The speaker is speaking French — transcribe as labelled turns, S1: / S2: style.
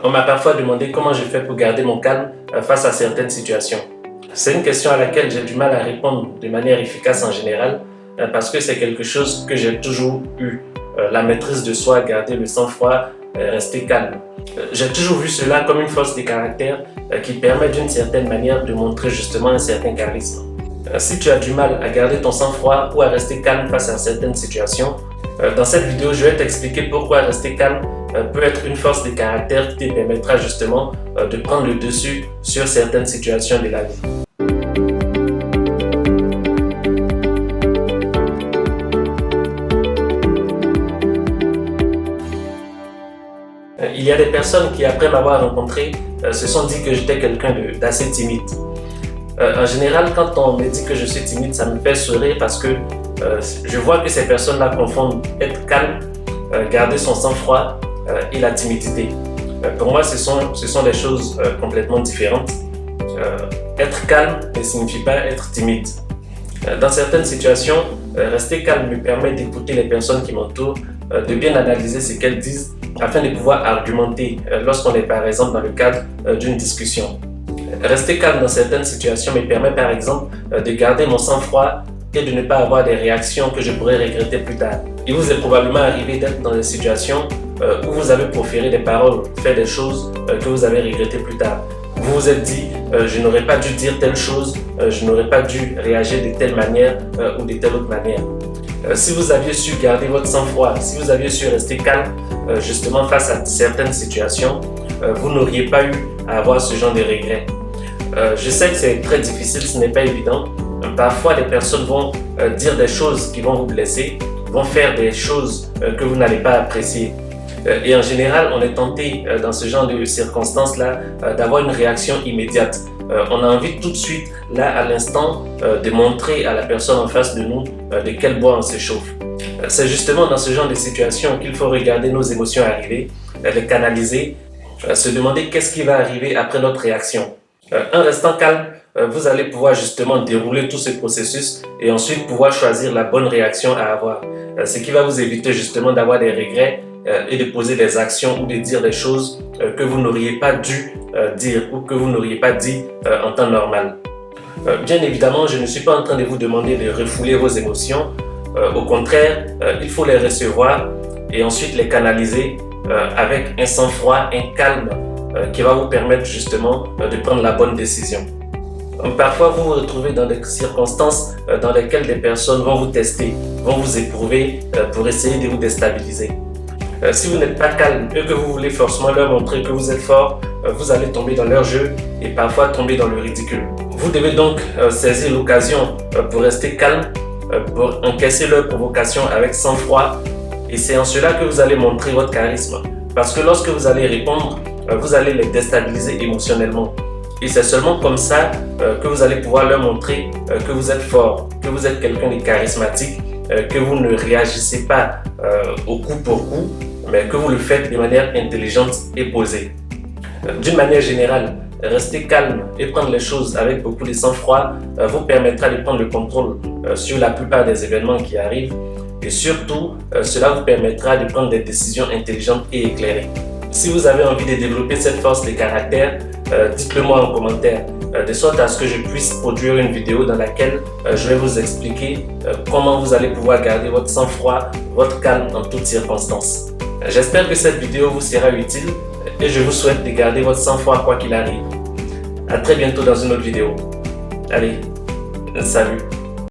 S1: On m'a parfois demandé comment je fais pour garder mon calme face à certaines situations. C'est une question à laquelle j'ai du mal à répondre de manière efficace en général parce que c'est quelque chose que j'ai toujours eu. La maîtrise de soi, garder le sang-froid, rester calme. J'ai toujours vu cela comme une force de caractère qui permet d'une certaine manière de montrer justement un certain charisme. Si tu as du mal à garder ton sang-froid ou à rester calme face à certaines situations, dans cette vidéo, je vais t'expliquer pourquoi rester calme peut être une force de caractère qui te permettra justement de prendre le dessus sur certaines situations de la vie. Il y a des personnes qui, après m'avoir rencontré, se sont dit que j'étais quelqu'un d'assez timide. En général, quand on me dit que je suis timide, ça me fait sourire parce que je vois que ces personnes-là confondent être calme, garder son sang-froid et la timidité. Pour moi, ce sont des choses complètement différentes. Être calme ne signifie pas être timide. Dans certaines situations, rester calme me permet d'écouter les personnes qui m'entourent, de bien analyser ce qu'elles disent afin de pouvoir argumenter lorsqu'on est par exemple dans le cadre d'une discussion. Rester calme dans certaines situations me permet par exemple de garder mon sang-froid et de ne pas avoir des réactions que je pourrais regretter plus tard. Il vous est probablement arrivé d'être dans des situations où vous avez proféré des paroles, fait des choses que vous avez regrettées plus tard. Vous vous êtes dit je n'aurais pas dû dire telle chose, je n'aurais pas dû réagir de telle manière ou de telle autre manière. Si vous aviez su garder votre sang-froid, si vous aviez su rester calme justement face à certaines situations, vous n'auriez pas eu à avoir ce genre de regrets. Je sais que c'est très difficile, ce n'est pas évident. Parfois, les personnes vont dire des choses qui vont vous blesser, vont faire des choses que vous n'allez pas apprécier. Et en général, on est tenté dans ce genre de circonstances-là d'avoir une réaction immédiate. On a envie tout de suite, là à l'instant, de montrer à la personne en face de nous de quel bois on se chauffe. C'est justement dans ce genre de situation qu'il faut regarder nos émotions arriver, les canaliser, se demander qu'est-ce qui va arriver après notre réaction. En restant calme, vous allez pouvoir justement dérouler tout ce processus et ensuite pouvoir choisir la bonne réaction à avoir. Ce qui va vous éviter justement d'avoir des regrets et de poser des actions ou de dire des choses que vous n'auriez pas dû dire ou que vous n'auriez pas dit en temps normal. Bien évidemment, je ne suis pas en train de vous demander de refouler vos émotions. Au contraire, il faut les recevoir et ensuite les canaliser avec un sang-froid, un calme qui va vous permettre justement de prendre la bonne décision. Parfois, vous vous retrouvez dans des circonstances dans lesquelles des personnes vont vous tester, vont vous éprouver pour essayer de vous déstabiliser. Si vous n'êtes pas calme et que vous voulez forcément leur montrer que vous êtes fort, vous allez tomber dans leur jeu et parfois tomber dans le ridicule. Vous devez donc saisir l'occasion pour rester calme, pour encaisser leurs provocations avec sang-froid et c'est en cela que vous allez montrer votre charisme. Parce que lorsque vous allez répondre, vous allez les déstabiliser émotionnellement. Et c'est seulement comme ça que vous allez pouvoir leur montrer que vous êtes fort, que vous êtes quelqu'un de charismatique, que vous ne réagissez pas au coup pour coup, mais que vous le faites de manière intelligente et posée. D'une manière générale, rester calme et prendre les choses avec beaucoup de sang-froid vous permettra de prendre le contrôle sur la plupart des événements qui arrivent et surtout, cela vous permettra de prendre des décisions intelligentes et éclairées. Si vous avez envie de développer cette force de caractère, dites-le moi en commentaire, de sorte à ce que je puisse produire une vidéo dans laquelle je vais vous expliquer comment vous allez pouvoir garder votre sang-froid, votre calme en toutes circonstances. J'espère que cette vidéo vous sera utile et je vous souhaite de garder votre sang-froid quoi qu'il arrive. À très bientôt dans une autre vidéo. Allez, salut!